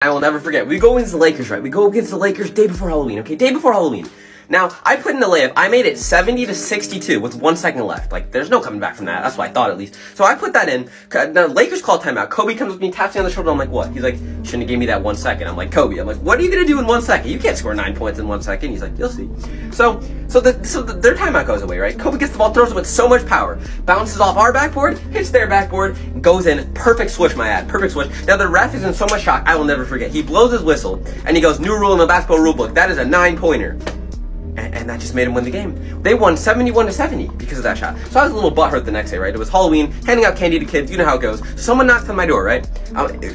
I will never forget. We go against the Lakers, right? We go against the Lakers day before Halloween, okay? Day before Halloween. Now, I put in a layup. I made it 70-62 with 1 second left. Like, there's no coming back from that. That's what I thought, at least. So I put that in. The Lakers call timeout. Kobe comes with me, taps me on the shoulder. I'm like, what? He's like, shouldn't have gave me that 1 second. I'm like, Kobe. I'm like, what are you going to do in 1 second? You can't score 9 points in 1 second. He's like, you'll see. So their timeout goes away, right? Kobe gets the ball, throws it with so much power. Bounces off our backboard, hits their backboard, goes in. Perfect switch, my ad. Perfect switch. Now, the ref is in so much shock, I will never forget. He blows his whistle, and he goes, new rule in the basketball rule book. That is a 9-pointer. And that just made him win the game. They won 71-70 because of that shot. So I was a little butthurt the next day, right? It was Halloween, handing out candy to kids. You know how it goes. Someone knocks on my door, right?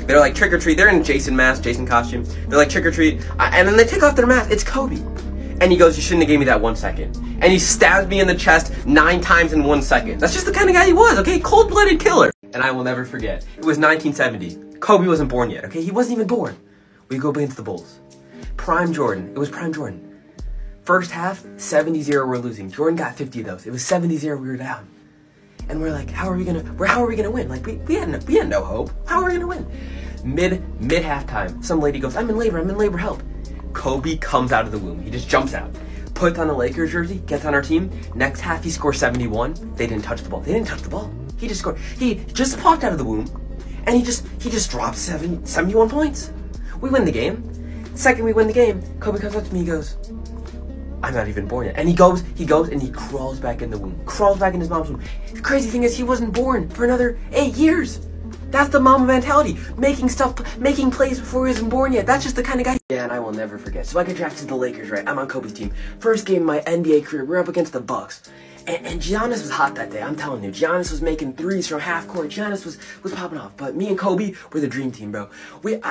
They're like trick or treat. They're in Jason mask, Jason costume. They're like trick or treat. And then they take off their mask. It's Kobe. And he goes, you shouldn't have gave me that 1 second. And he stabs me in the chest 9 times in 1 second. That's just the kind of guy he was, okay? Cold-blooded killer. And I will never forget. It was 1970. Kobe wasn't born yet, okay? He wasn't even born. We go against the Bulls. Prime Jordan. It was Prime Jordan. First half, 70-0 we're losing. Jordan got 50 of those. It was 70-0 we were down. And we're like, how are we gonna win? Like we had no hope. How are we gonna win? Mid halftime, some lady goes, I'm in labor, help. Kobe comes out of the womb. He just jumps out. Puts on a Lakers jersey, gets on our team. Next half he scores 71. They didn't touch the ball. He just scored. He just popped out of the womb and he just dropped 71 points. We win the game. Second we win the game, Kobe comes up to me, he goes, I'm not even born yet. And he goes and he crawls back in the womb. Crawls back in his mom's womb. The crazy thing is he wasn't born for another 8 years. That's the mama mentality. Making plays before he wasn't born yet. That's just the kind of guy. Yeah, and I will never forget. So I get drafted to the Lakers, right? I'm on Kobe's team. First game of my NBA career, we're up against the Bucks. And Giannis was hot that day, I'm telling you. Giannis was making threes from half court. Giannis was popping off. But me and Kobe were the dream team, bro.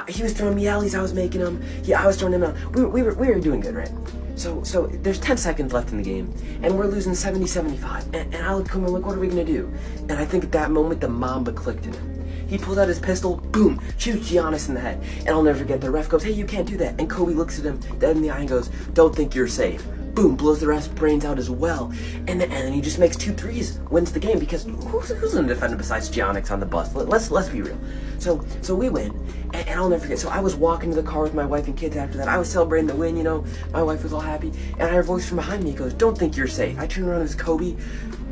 He was throwing me alleys, I was making them. Yeah, I was throwing him out. We were doing good, right? So there's 10 seconds left in the game, and we're losing 70-75. And I look at him and I'm like, what are we gonna do? And I think at that moment the Mamba clicked in him. He pulls out his pistol, boom, shoots Giannis in the head. And I'll never forget, the ref goes, hey, you can't do that. And Kobe looks at him dead in the eye and goes, don't think you're safe. Boom, blows the ref's brains out as well. And then he just makes 2 threes, wins the game, because who's going to defend him besides Giannis on the bus? Let's be real. So we win, and I'll never forget. So I was walking to the car with my wife and kids after that. I was celebrating the win, you know. My wife was all happy, and I heard a voice from behind me. He goes, don't think you're safe. I turn around, and it's Kobe.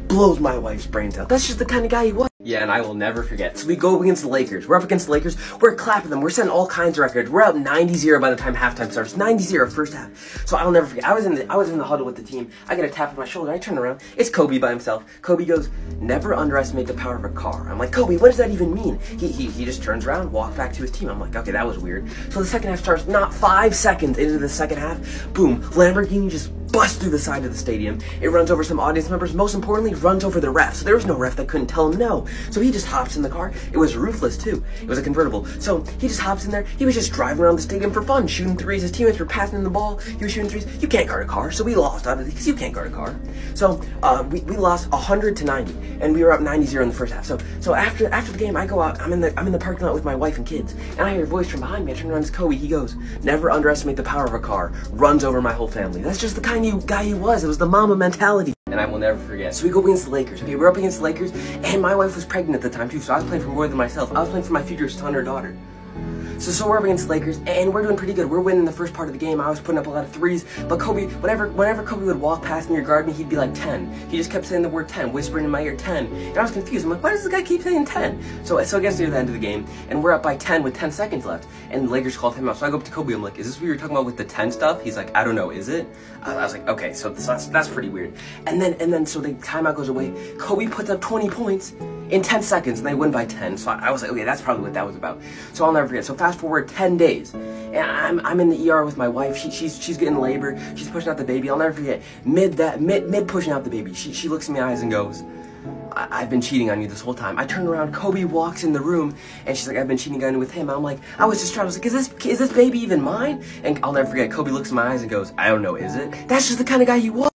Blows my wife's brains out. That's just the kind of guy he was. Yeah, and I will never forget. So we go against the Lakers. We're up against the Lakers. We're clapping them. We're setting all kinds of records. We're up 90-0 by the time halftime starts. 90-0 first half. So I'll never forget. I was in the huddle with the team. I get a tap on my shoulder. I turn around. It's Kobe by himself. Kobe goes, never underestimate the power of a car. I'm like, Kobe, what does that even mean? He just turns around, walks back to his team. I'm like, okay, that was weird. So the second half starts. Not 5 seconds into the second half, boom, Lamborghini just busts through the side of the stadium. It runs over some audience members. Most importantly, runs over the ref. So there was no ref that couldn't tell him no. So he just hops in the car. It was roofless too. It was a convertible. So he just hops in there. He was just driving around the stadium for fun, shooting threes. His teammates were passing him the ball. He was shooting threes. You can't guard a car. So we lost out of it because you can't guard a car. So we lost 100-90, and we were up 90-0 in the first half. So after the game, I go out. I'm in the parking lot with my wife and kids, and I hear a voice from behind me. I turn around, it's Kobe. He goes, never underestimate the power of a car. Runs over my whole family. That's just the kind of guy he was. It was the mama mentality. And I will never forget. So we go against the Lakers. Okay, we're up against the Lakers, and my wife was pregnant at the time too, so I was playing for more than myself. I was playing for my future son or daughter. So we're up against the Lakers, and we're doing pretty good. We're winning the first part of the game. I was putting up a lot of threes, but Kobe, whenever Kobe would walk past me or guard me, he'd be like 10. He just kept saying the word 10, whispering in my ear 10. And I was confused. I'm like, why does this guy keep saying 10? So it gets near the end of the game, and we're up by 10 with 10 seconds left, and the Lakers called him out. So I go up to Kobe. I'm like, is this what you were talking about with the 10 stuff? He's like, I don't know, is it? I was like, okay, so that's pretty weird. And then so the timeout goes away. Kobe puts up 20 points in 10 seconds, and they win by 10. So I was like, okay, that's probably what that was about. So I'll never forget. So fast forward 10 days, and I'm in the ER with my wife. She's getting labor. She's pushing out the baby. I'll never forget. Mid pushing out the baby, she looks in my eyes and goes, I've been cheating on you this whole time. I turn around, Kobe walks in the room, and she's like, I've been cheating on you with him. I'm like, I was just trying. I was like, is this baby even mine? And I'll never forget. Kobe looks in my eyes and goes, I don't know, is it? That's just the kind of guy he was.